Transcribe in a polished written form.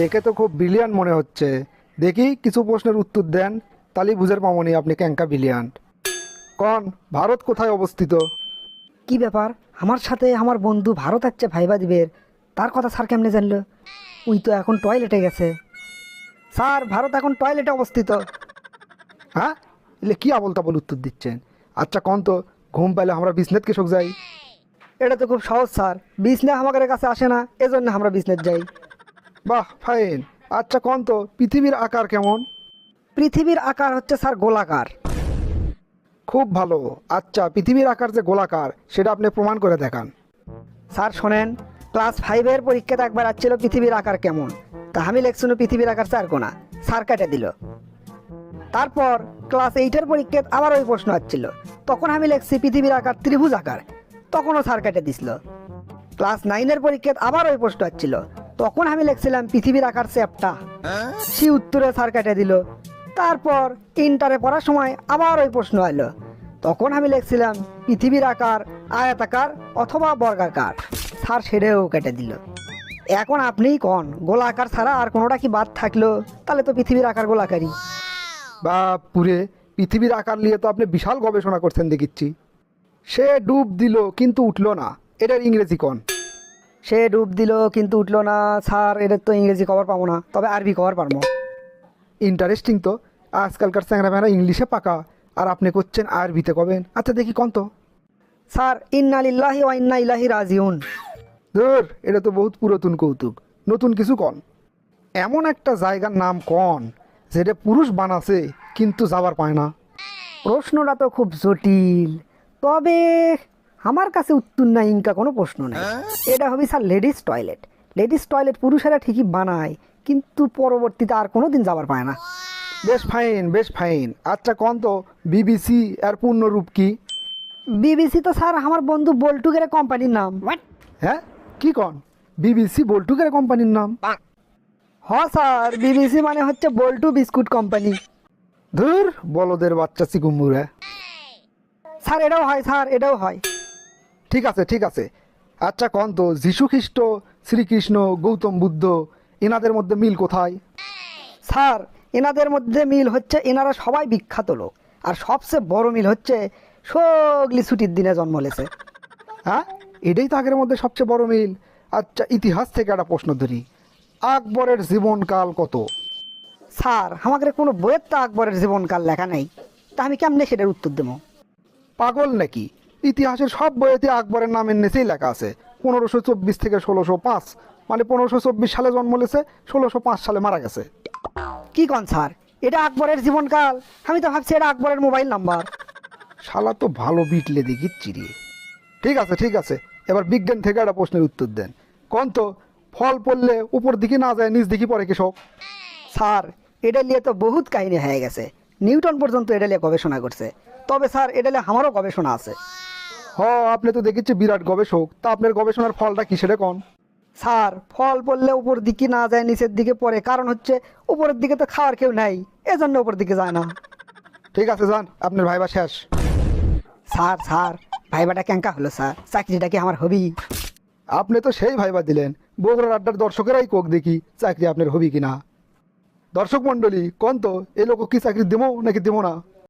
দেখে তো খুব ব্রিলিয়ান্ট মনে হচ্ছে। দেখি কিছু প্রশ্নের উত্তর দেন, তাহলেই বুঝের পামনি আপনি ক্যাঙ্কা ব্রিলিয়ান্ট। কন, ভারত কোথায় অবস্থিত? কি ব্যাপার, আমার সাথে আমার বন্ধু ভারত আসছে ভাইবা দিবের, তার কথা স্যার কেমনে জানলো? উই তো এখন টয়লেটে গেছে। স্যার, ভারত এখন টয়লেটে অবস্থিত। হ্যাঁ, এলে কি আবল তাবল উত্তর দিচ্ছেন? আচ্ছা কন তো, ঘুম পাইলে আমরা বিজনেস কৃষক যাই? এটা তো খুব সহজ স্যার, বিজনেস আমাদের কাছে আসে না, এজন্য আমরা বিজনেস যাই। বাহ, ফাইন। আচ্ছা কন তো, পৃথিবীর আকার কেমন? পৃথিবীর আকার হচ্ছে স্যার গোলাকার। খুব ভালো। আচ্ছা, পৃথিবীর আকার যে গোলাকার সেটা আপনি প্রমাণ করে দেখান। স্যার শোনেন, ক্লাস 5-এর পরীক্ষাতে একবার আসছিল পৃথিবীর আকার কেমন, তা আমি লেখছিল পৃথিবীর আকার 4 কোনা, স্যার কেটে দিল। তারপর ক্লাস 8-এর পরীক্ষায় আবার ওই প্রশ্ন আসছিল, তখন আমি লিখছি পৃথিবীর আকার ত্রিভুজ আকার, তখনও স্যার কেটে দিছিল। ক্লাস 9-এর পরীক্ষায় আবার ওই প্রশ্ন আসছিল, তখন আমি লিখছিলাম পৃথিবীর আকার চ্যাপ্টা, সে উত্তরে স্যার কেটে দিল। তারপর ইন্টারে পড়ার সময় আবার ওই প্রশ্ন এলো, তখন আমি লিখছিলাম পৃথিবীর আকার আয়তাকার অথবা বর্গাকার, স্যার সেটাও কেটে দিল। এখন আপনিই কন, গোলাকার ছাড়া আর কোনোটা কি বাদ থাকলো? তাহলে তো পৃথিবীর আকার গোলাকারই। বা পুরে, পৃথিবীর আকার নিয়ে তো আপনি বিশাল গবেষণা করছেন দেখিচ্ছি। সে ডুব দিল কিন্তু উঠলো না, এটার ইংরেজি কন? সে ডুব দিল কিন্তু উঠলো না, স্যার এদের তো ইংরেজি কভার পাবো না, তবে আরবি কভার পারবো। ইন্টারেস্টিং তো, আজকালকার চ্যাংরা ম্যাংরা ইংলিশে পাকা, আর আপনি করছেন আরবিতে কবেন? আচ্ছা দেখি কন তো। স্যার ইন্না লিল্লাহি ওয়া ইন্না ইলাইহি রাজিউন। ধর, এটা তো বহুত পুরাতন কৌতুক, নতুন কিছু কন। এমন একটা জায়গার নাম কন যেটা পুরুষ বানাছে কিন্তু যাবার পায় না। প্রশ্নটা তো খুব জটিল, তবে আমার কাছে উত্তর নাই, ইনকা কোনো প্রশ্ন নাই। এটা হবে sir ladies toilet. Ladies toilet পুরুষেরা ঠিকই বানায়, কিন্তু পরবর্তীতে আর কোনো দিন যাবার পায় না। বেশ ফাইন, বেশ ফাইন। আচ্ছা কন তো, বিবিসি এর পূর্ণরূপ কি? বিবিসি তো স্যার আমার বন্ধু বল্টুগের কোম্পানির নাম। হ্যাঁ, কি কন? বিবিসি বল্টুকের কোম্পানির নাম? হ স্যার, বিবিসি মানে হচ্ছে বল্টু বিস্কুট কোম্পানি। ধুর, বলদের বাচ্চা চিকুম্বুরা। স্যার এটাও হয়, স্যার এটাও হয়। ঠিক আছে, ঠিক আছে। আচ্ছা কন তো, যীশু খ্রিস্ট, শ্রীকৃষ্ণ, গৌতম বুদ্ধ, এনাদের মধ্যে মিল কোথায়? স্যার এনাদের মধ্যে মিল হচ্ছে এনারা সবাই বিখ্যাত লোক, আর সবচেয়ে বড় মিল হচ্ছে সগলি ছুটির দিনে জন্ম লেছে। হ্যাঁ, এটাই তো আগের মধ্যে সবচেয়ে বড় মিল। আচ্ছা, ইতিহাস থেকে একটা প্রশ্ন ধরি, আকবরের জীবনকাল কত? স্যার আমাদের কোনো বইয়ের তো আকবরের জীবনকাল লেখা নেই, তা আমি কেমনে সেটার উত্তর দেবো? পাগল নাকি? ইতিহাসের সব বইয়েতে আকবরের নামের নিচেই লেখা আছে 1524 থেকে 1605, মানে 1524 সালে জন্ম লেছে, 1605 সালে মারা গেছে। কি কন স্যার, এটা আকবরের জীবনকাল? আমি তো ভাবছি এটা আকবরের মোবাইল নাম্বার। শালা তো ভালো বিটলে দেখিচ্ছি রে। ঠিক আছে, ঠিক আছে, এবার বিজ্ঞান থেকে একটা প্রশ্নের উত্তর দেন। কোন তো, ফল পড়লে উপর দিকে না যায় নিচ দিকে পড়ে কৃষক? স্যার এটা নিয়ে তো বহুত কাহিনী হয়ে গেছে, নিউটন পর্যন্ত এটা নিয়ে গবেষণা করছে। তবে স্যার এটা নিয়ে আমারও গবেষণা আছে। হ, আপনি তো দেখিচ্ছি বিরাট গবেষক, তা আপনার গবেষণার ফলটা কি সেটা কোন? স্যার ফল পড়লে উপর দিকে না যায় নিচের দিকে পড়ে, কারণ হচ্ছে উপরের দিকে তো খাওয়ার কেউ নাই, এজন্য উপর দিকে যায় না। ঠিক আছে, যান, আপনার ভাইবা শেষ। স্যার স্যার ভাইবাটা ক্যাঙ্কা হলো স্যার, চাকরিটা কি আমার হবি? আপনি তো সেই ভাইবা দিলেন, বগুড়ার আড্ডার দর্শকেরাই কোক দেখি চাকরি আপনার হবি কিনা। দর্শক মন্ডলী, কোন তো, এ লোক কি চাকরি দেবো নাকি দেবো না?